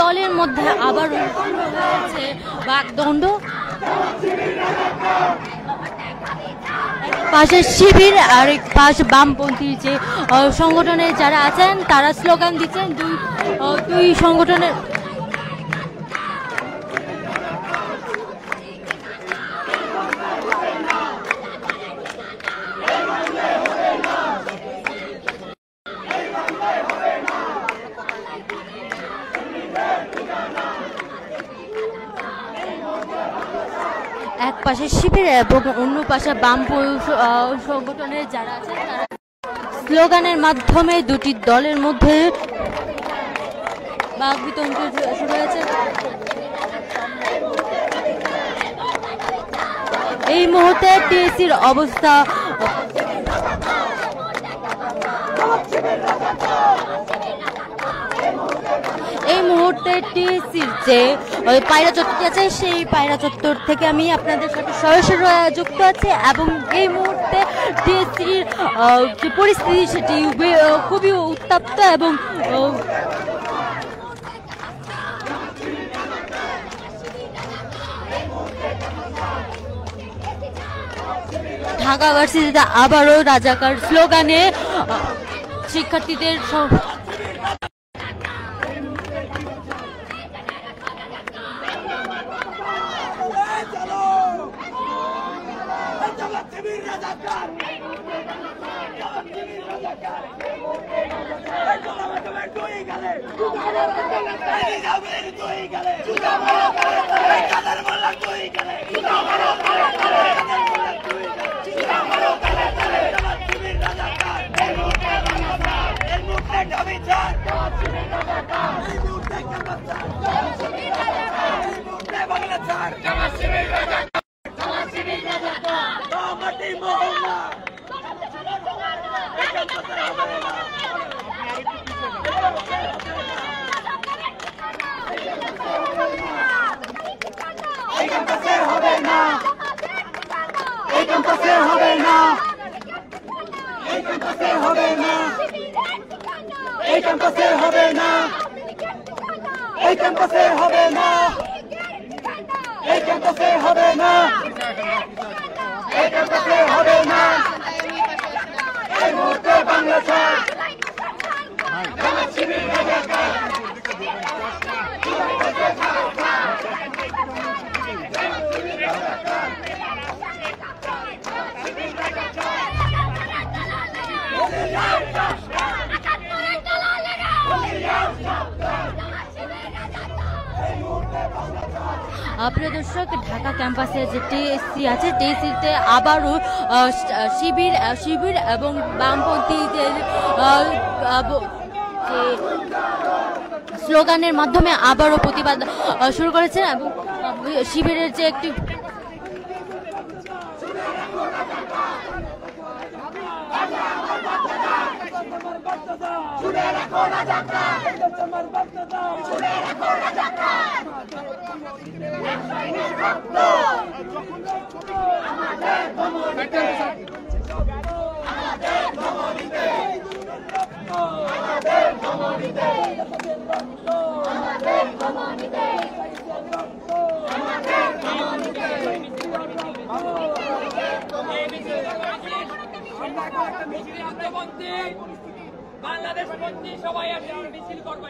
দলের মধ্যে আবার হয়েছে বাকদণ্ড। পাশে শিবির আর এক পাশে বামপন্থী যে সংগঠনের যারা আছেন তারা স্লোগান দিচ্ছেন দুই সংগঠনের। এক পাশে শিবির এবং অন্য পাশে বাম সংগঠনের যারা আছেন তারা স্লোগানের মাধ্যমে দুটি দলের মধ্যে বাকবিতণ্ড শুরু হয়েছে। এই মুহূর্তে টিএসসির অবস্থা এই মুহূর্তে টিএসসির যে পায়রা চত্বরটি আছে সেই পায়রা চত্বর থেকে আমি আপনাদের সাথে সরাসরি যুক্ত আছি এবং এই মুহূর্তে টিএসসির যে পরিস্থিতি সেটি খুবই উত্তপ্ত এবং ঢাকা ভার্সিটিতে আবারও রাজাকার স্লোগানে শিক্ষার্থীদের প্রিয় দর্শক, ঢাকা ক্যাম্পাসে যে টিএসসি আছে টিএসসিতে আবারও শিবির এবং বামপন্থীদের স্লোগানের মাধ্যমে আবারও প্রতিবাদ শুরু করেছেন এবং শিবিরের যে একটি বাংলাদেশ বন্ধী সবাই মিছিল করবো।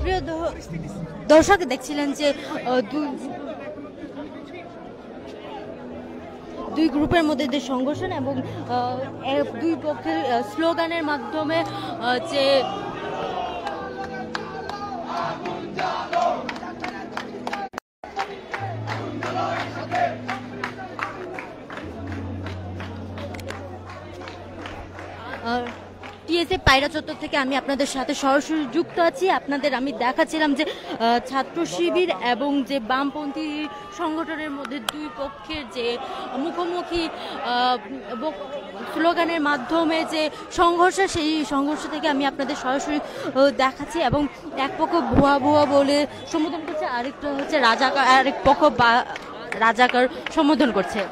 প্রিয় দর্শক, দেখছিলেন যে দুই গ্রুপের মধ্যে যে সংঘর্ষণ এবং দুই পক্ষের স্লোগানের মাধ্যমে যে টিএসএ পায়রা চত্বর থেকে আমি আপনাদের সাথে সরাসরি যুক্ত আছি। আপনাদের আমি দেখাচ্ছিলাম যে ছাত্র শিবির এবং যে বামপন্থী সংগঠনের মধ্যে দুই পক্ষের যে মুখোমুখি স্লোগানের মাধ্যমে যে সংঘর্ষ, সেই সংঘর্ষ থেকে আমি আপনাদের সরাসরি দেখাচ্ছি। এবং এক পক্ষ ভুয়া ভুয়া বলে সম্বোধন করছে, আরেকটা হচ্ছে রাজাকার, আরেক পক্ষ রাজাকার সম্বোধন করছে।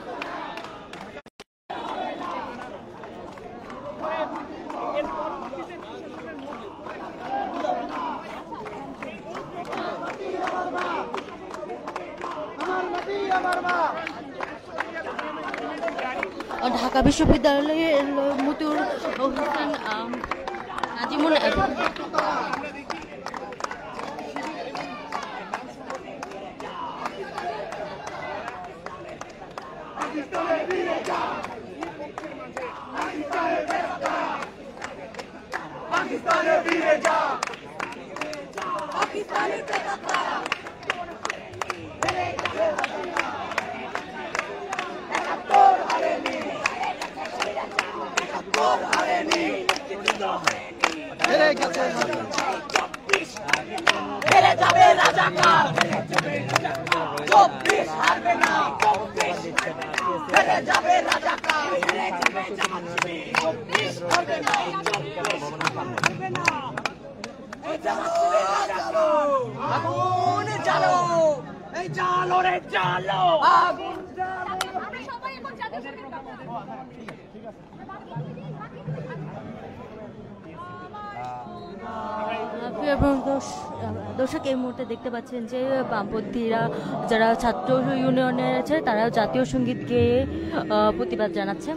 ঢাকা বিশ্ববিদ্যালয়ের মতুর হোসেন নাজিমুল দর্শক, এই মুহূর্তে দেখতে পাচ্ছেন যে বামপন্থীরা যারা ছাত্র ইউনিয়নের আছে তারা জাতীয় সঙ্গীত গেয়ে প্রতিবাদ জানাচ্ছে।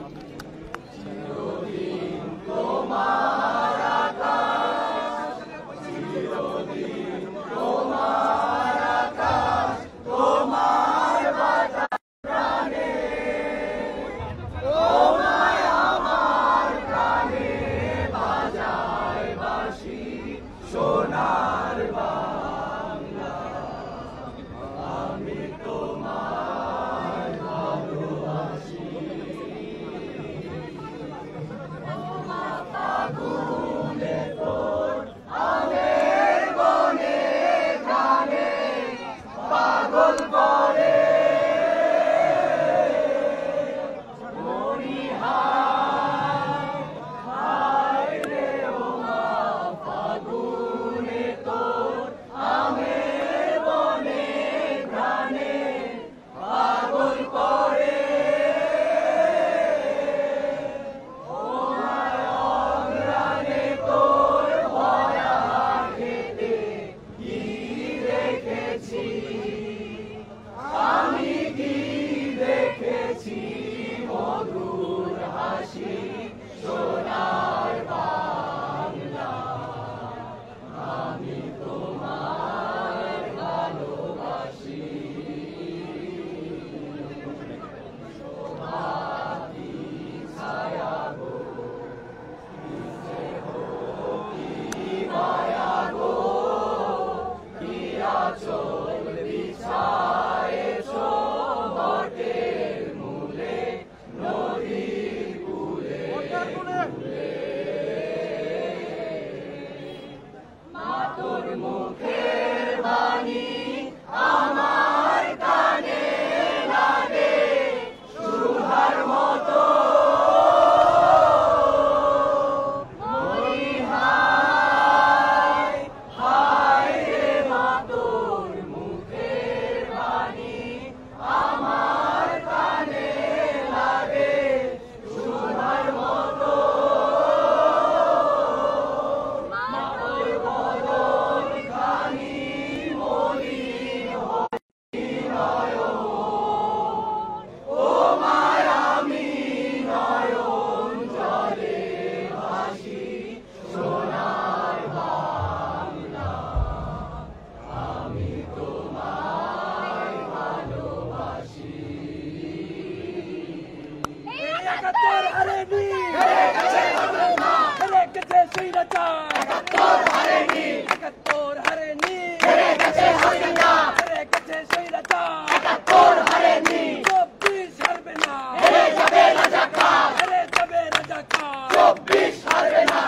চব্বিশ হারবে না।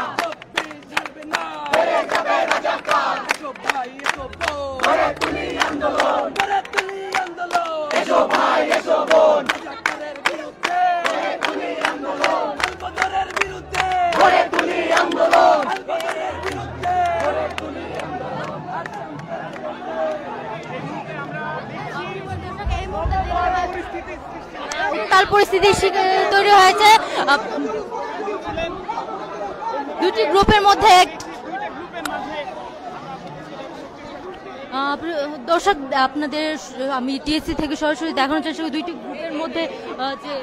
টাল পরিস্থিতি তৈরি হয়েছে দুটি গ্রুপের মধ্যে। দর্শক আপনাদের আমি টিএসসি থেকে সরাসরি দেখানোর চেষ্টা করি দুইটি গ্রুপের মধ্যে যে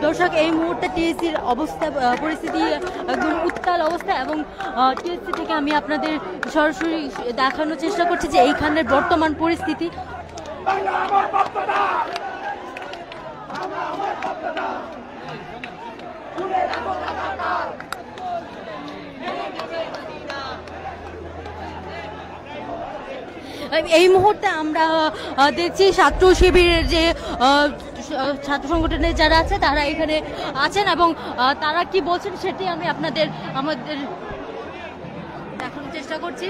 দর্শক এই মুহূর্তে টিএসসির অবস্থা পরিস্থিতি একদম উত্তাল অবস্থা এবং টিএসসি থেকে আমি আপনাদের সরাসরি দেখানোর চেষ্টা করছি যে এইখানের বর্তমান পরিস্থিতি। এই মুহূর্তে আমরা দেখছি ছাত্র শিবিরের যে ছাত্র সংগঠনের যারা আছে তারা এখানে আছেন এবং তারা কি বলছেন সেটি আমি আমাদের দেখানোর চেষ্টা করছি।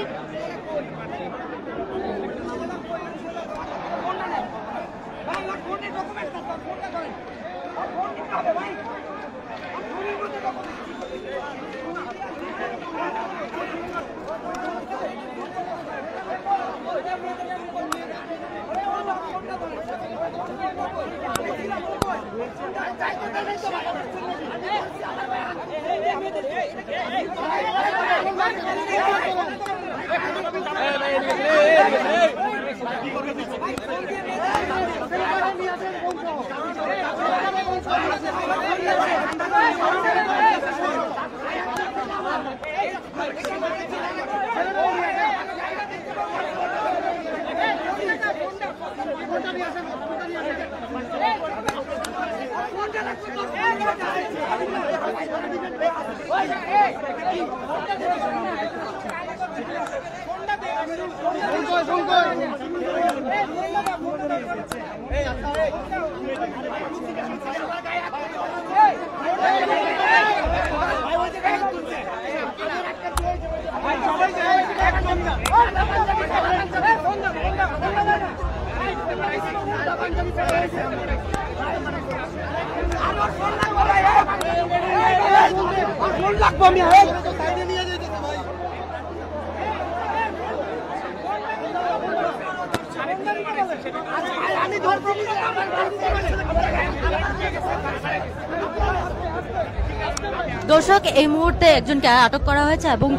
দর্শক এই মুহূর্তে একজনকে আটক করা হয়েছে এবং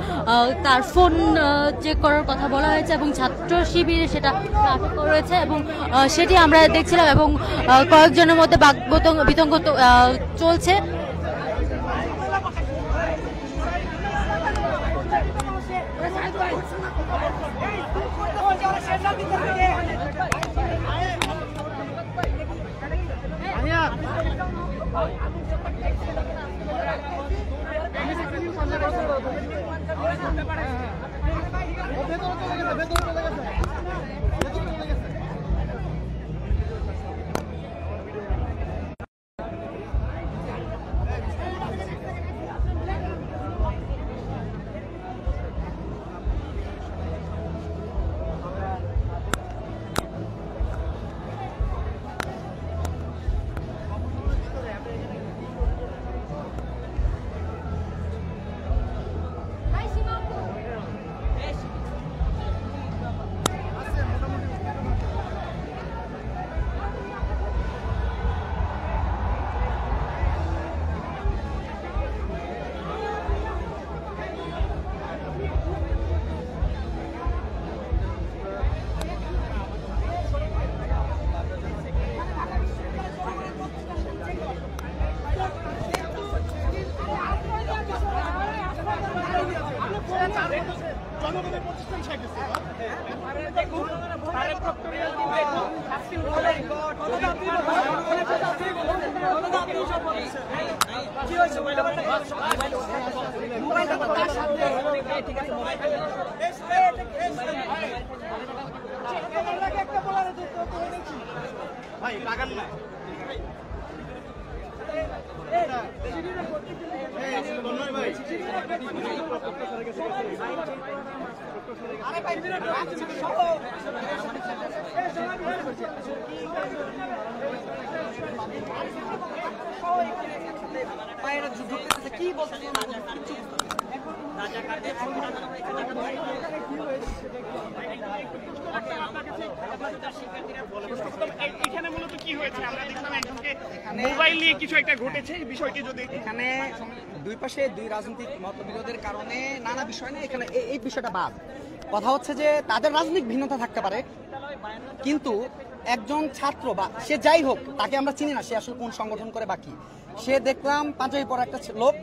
তার ফোন চেক করার কথা বলা হয়েছে এবং ছাত্র শিবিরে সেটা আটক করা হয়েছে এবং সেটি আমরা দেখছিলাম এবং কয়েকজনের মধ্যে বাক বিতর্ক চলছে। পায়রা ঢুকতেছে কি বলতেছে কিছু এখানে মূলত কি হয়েছে আমরা দেখলাম একজনকে মোবাইল নিয়ে কিছু একটা ঘটেছে এই বিষয়টি যদি এখানে দুই পাশে দুই রাজনৈতিক মতবিরোধের কারণে নানা বিষয় নিয়ে এখানে এই বিষয়টা বাদ কথা হচ্ছে যে তাদের রাজনৈতিক ভিন্নতা থাকতে পারে কিন্তু একজন ছাত্র বা সে যাই হোক তাকে আমরা চিনি না সে আসলে কোন সংগঠন করে বাকি সে দেখলাম পাঞ্জাবি পরা একটা লোক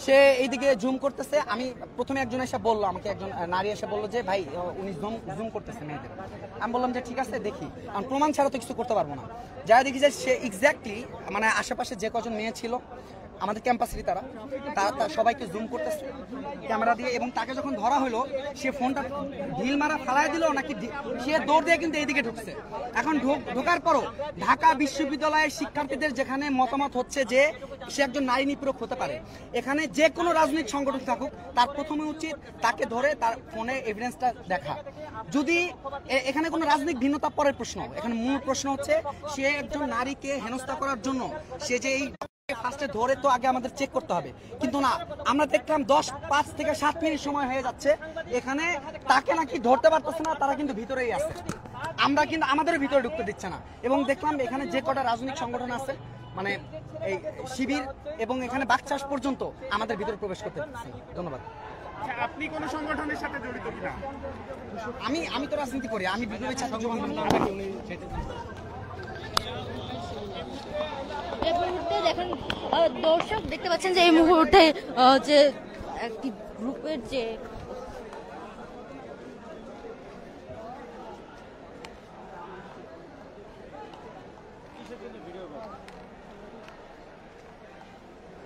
সে এইদিকে জুম করতেছে আমি প্রথমে একজন এসে বললো আমাকে একজন নারী এসে বললো যে ভাই উনি জুম করতেছে মেয়েদের আমি বললাম যে ঠিক আছে দেখি আমি প্রমাণ ছাড়া তো কিছু করতে পারবো না যাই দেখি যে সে এক্স্যাক্টলি মানে আশেপাশে যে কজন মেয়ে ছিল আমাদের ক্যাম্পাসেরই তারা সবাইকে জুম করতেছে ক্যামেরা দিয়ে এবং তাকে যখন ধরা হলো সে ফোনটা ঢিল মারা ফালাই দিল নাকি সে দৌড় দিয়ে কিন্তু এইদিকে ঢুকছে এখন ঢোকার পরও ঢাকা বিশ্ববিদ্যালয়ের শিক্ষার্থীদের যেখানে মতামত হচ্ছে যে সে একজন নারী নিপীড়ক হতে পারে এখানে যে কোনো রাজনৈতিক সংগঠন থাকুক তার প্রথমে উচিত তাকে ধরে তার ফোনে এভিডেন্সটা দেখা যদি এখানে কোনো রাজনৈতিক ভিন্নতা পরের প্রশ্ন এখানে মূল প্রশ্ন হচ্ছে সে একজন নারীকে হেনস্থা করার জন্য সে যে এই ফার্স্টে ধরে তো আগে আমাদের চেক করতে হবে কিন্তু না আমরা দেখলাম 5 থেকে 7 মিনিট সময় হয়ে যাচ্ছে এখানে তাকে নাকি ধরতে পারতেছে না তারা কিন্তু ভিতরেই আছে আমরা কিন্তু আমাদের ভিতরে ঢুকতে দিচ্ছে না এবং দেখলাম এখানে যে কটা রাজনৈতিক সংগঠন আছে মানে এই শিবির এবং এখানে বাকচাষ পর্যন্ত আমাদের ভিতরে প্রবেশ করতে দিচ্ছে ধন্যবাদ আপনি কোন সংগঠনের সাথে জড়িত কিনা আমি তো রাজনীতি করি আমি বিপ্লবী ছাত্র সংগঠন এই মুহূর্তে দেখেন দর্শক দেখতে পাচ্ছেন যে এই মুহূর্তে যে একটি গ্রুপের যে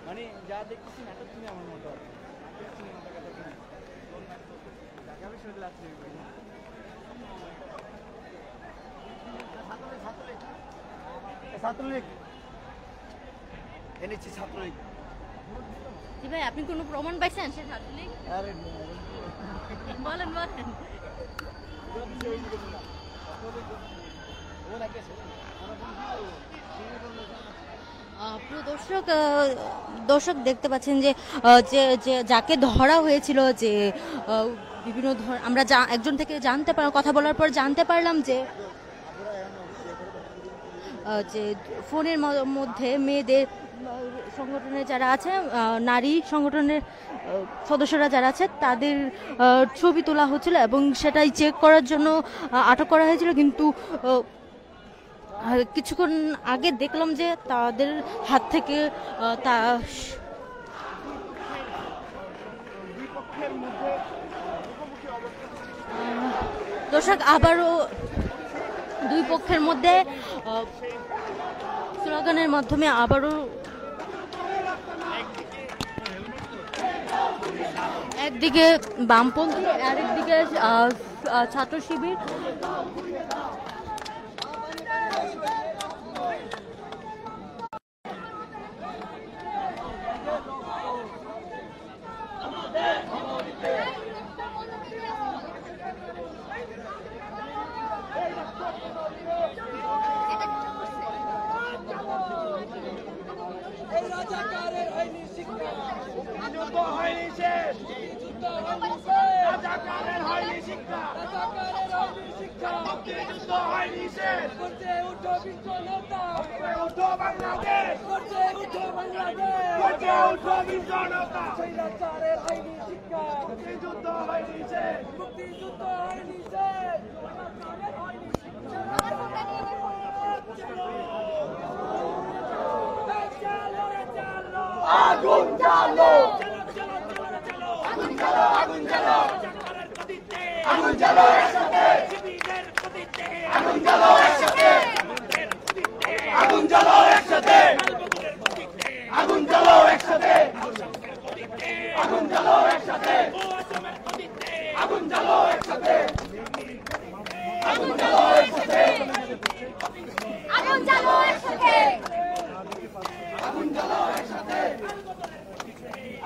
মানে যা দেখতেছি নাটক তুমি আমার মতো ছাত্রলীগ এনেছি ছাত্রলীগ জি ভাই আপনি কোনো প্রমাণ পাইছেন সে ছাত্রলীগ বলেন প্রিয় দর্শক দেখতে পাচ্ছেন যে যে যাকে ধরা হয়েছিল যে বিভিন্ন আমরা একজন থেকে কথা বলার পর জানতে পারলাম যে ফোনের মধ্যে মেয়েদের সংগঠনের যারা আছে নারী সংগঠনের সদস্যরা যারা আছে তাদের ছবি তোলা হচ্ছিল এবং সেটাই চেক করার জন্য আটক করা হয়েছিল কিন্তু কিছুক্ষণ আগে দেখলাম যে তাদের হাত থেকে দর্শক আবারও দুই পক্ষের মধ্যে স্লোগানের মাধ্যমে আবারও একদিকে বামপন্থী আর একদিকে ছাত্র শিবির আগুন জ্বালো আগুন জ্বালো একসাথে আগুন জ্বালো একসাথে আগুন জ্বালো একসাথে আগুন জ্বালো একসাথে আগুন জ্বালো একসাথে আগুন জ্বালো একসাথে আগুন জ্বালো একসাথে আগুন জ্বালো একসাথে আগুন জ্বালো একসাথে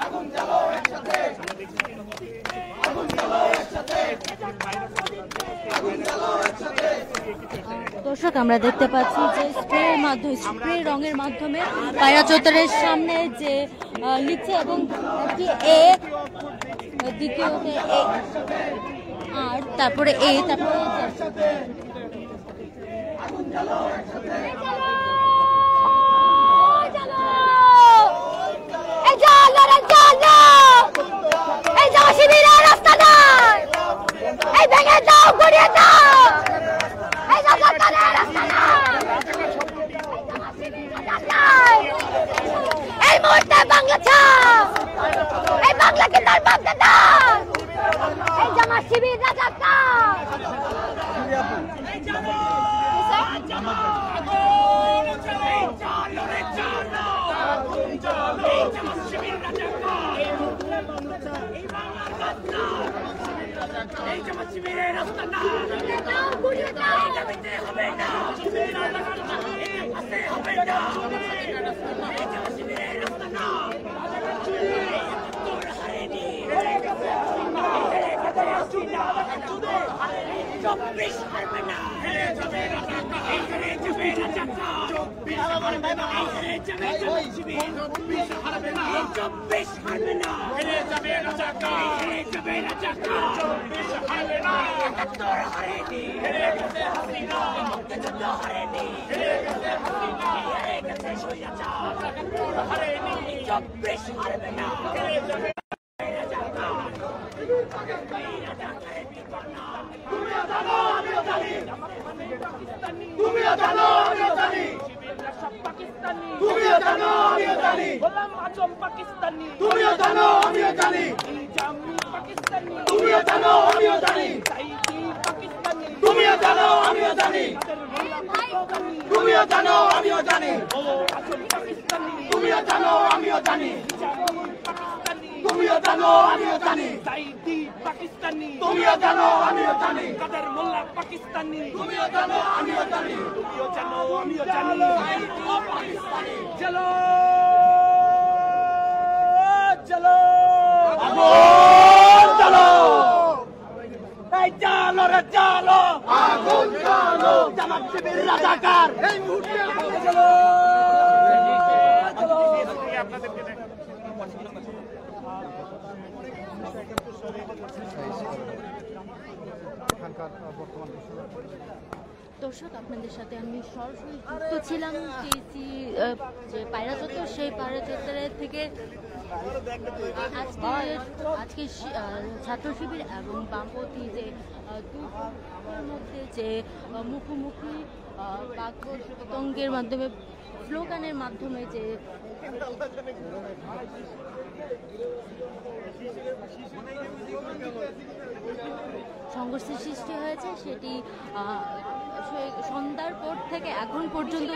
আগুন জ্বালো একসাথে আগুন জ্বালো একসাথে আগুন জ্বালো একসাথে দর্শক আমরা দেখতে পাচ্ছি যে স্প্রে রঙের মাধ্যমে পায়রা চত্বরের সামনে যে লিখছে এবং একটি এ, দ্বিতীয়তে এ, আর তারপরে এ, তারপরে এই মুহূর্তে বাংলা ছাপ, এই বাংলাকে তার বাপকে দাও, এই জামাত শিবির রাজাকার। এই জামাত শিবিরের রাস্তা না, দাবিতে হবে না, হবে না, এই জামাত শিবিরের রাস্তা না, চব্বিশ হারবে না, চব্বিশ হারবে না, একাত্তর হারেনি, মুক্তিযুদ্ধ হারেনি, চব্বিশ হারবে না। তুমিও জানো আমিও জানি, পাকিস্তানি, তুমিও জানো আমিও জানি, গোলাম আজম পাকিস্তানি, তুমিও জানো আমিও জানি, জামি পাকিস্তানি, তুমিও জানো আমিও জানি, সাইদি পাকিস্তানি, তুমিও জানো আমিও জানি, তুমিও জানো আমিও জানি, পাকিস্তানি, তুমিও জানো আমিও জানি, জামি পাকিস্তানি, তুমিও জানো আমিও জানি, সাইদি পাকিস্তানি, তুমিও জানো আমিও জানি, কাদের মোল্লা পাকিস্তানি, তুমিও জানো আমিও জানি, তুমিও জানো আমিও জানি, চলো চলো আগুন জ্বালো, এই চলো রে চলো, আগুন জ্বালো, জামাত শিবির রাজাকার, এই মুহূর্তে চলো চলো। দর্শক, আপনাদের সাথে আমি সরাসরি যুক্ত ছিলাম যে পায়রা চত্বর, সেই পায়রা চত্বরের থেকে আজকে ছাত্র শিবির এবং বামপন্থী যে দুর মধ্যে যে মুখোমুখি বাক্যতঙ্গের মাধ্যমে, স্লোগানের মাধ্যমে যে সংঘর্ষের সৃষ্টি হয়েছে, সেটি সন্ধ্যার পর থেকে এখন পর্যন্ত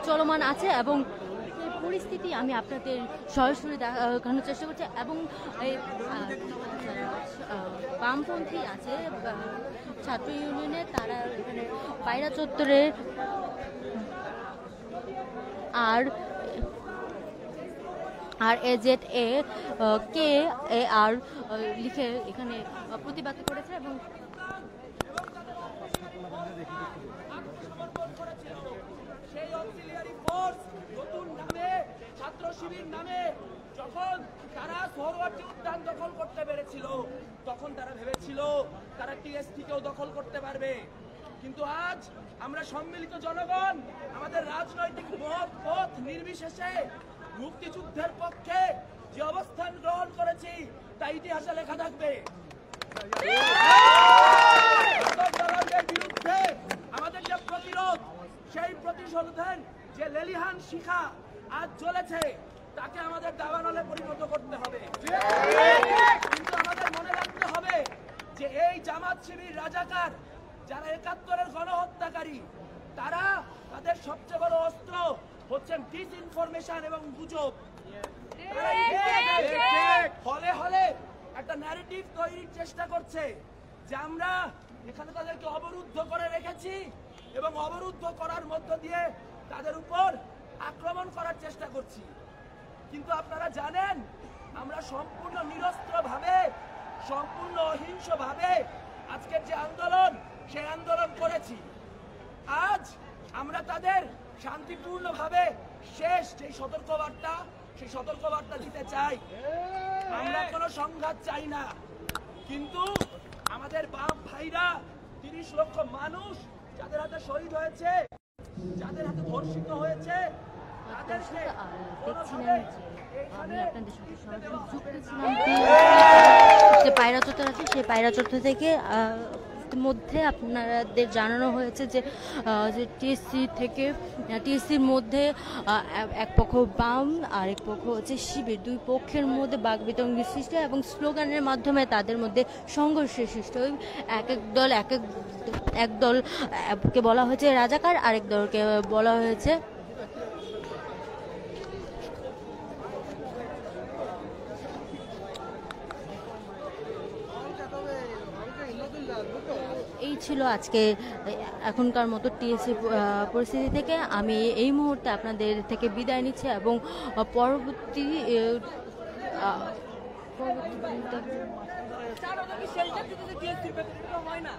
চলমান আছে এবং সেই পরিস্থিতি আমি আপনাদের সরাসরি দেখানোর চেষ্টা করছি। এবং এই বামপন্থী আছে ছাত্র ইউনিয়নে, তারা এখানে পায়রা চত্বরে আর AZA KAR লিখে এখানে প্রতিবাদ করেছে এবং সেই অক্সিলিয়ারি ফোর্স নতুন নামে ছাত্র শিবির নামে যখন তারা সোহরাওয়ার্দী উদ্যান দখল করতে পেরেছিল, তখন তারা ভেবেছিল তারা টিএসসি-কেও দখল করতে পারবে। কিন্তু আজ আমরা সম্মিলিত জনগণ আমাদের রাজনৈতিক পথ নির্বিশেষে মুক্তিযুদ্ধের পক্ষে যে অবস্থান গ্রহণ করেছি তা ইতিহাসে লেখা থাকবে। বিরুদ্ধে আমাদের যে প্রতিরোধ, সেই প্রতিশোধের যে লেলিহান শিখা আজ জ্বলেছে, তাকে আমাদের দাবানলে পরিণত করতে হবে। কিন্তু আমাদের মনে রাখতে হবে যে এই জামাত শিবির রাজাকার যারা 71-এর গণহত্যাকারী, তারা তাদের সবচেয়ে বড় অস্ত্র হচ্ছেন ডিসইনফরমেশন এবং গুজব। হলে হলে একটা ন্যারেটিভ তৈরির চেষ্টা করছে যে আমরা এখানে তাদেরকে অবরুদ্ধ করে রেখেছি এবং অবরুদ্ধ করার মধ্য দিয়ে তাদের উপর আক্রমণ করার চেষ্টা করছি। কিন্তু আপনারা জানেন আমরা সম্পূর্ণ নিরস্ত্রভাবে, সম্পূর্ণ অহিংসভাবে আজকের যে আন্দোলন, সেই আন্দোলন করেছি। আজ আমরা তাদের শান্তিপূর্ণভাবে শেষ যে সতর্কবার্তা, সেই সতর্কবার্তা দিতে চাই। আমরা কোনো সংঘাত চাই না, কিন্তু আমাদের বাপ ভাইরা 30 লক্ষ মানুষ যাদের হাতে শহীদ হয়েছে, যাদের হাতে ধর্ষিত হয়েছে, তাদেরকে দেখছিলেন আমি আপনাদের সাথে সরাসরি যুক্ত ছিলাম যে পায়রা চত্বর আছে, সেই পায়রা চত্বর থেকে মধ্যে আপনাদের জানানো হয়েছে যে টিএসসির মধ্যে এক পক্ষ বাম আর এক পক্ষ হচ্ছে শিবির, দুই পক্ষের মধ্যে বাকবিতণ্ডা সৃষ্টি এবং স্লোগানের মাধ্যমে তাদের মধ্যে সংঘর্ষের সৃষ্টি হয়। এক দলকে বলা হয়েছে রাজাকার, আরেক দলকে বলা হয়েছে এই ছিল আজকে এখনকার মতো টিএসসি পরিস্থিতি থেকে। আমি এই মুহূর্তে আপনাদের থেকে বিদায় নিচ্ছি এবং পরবর্তী হয় না।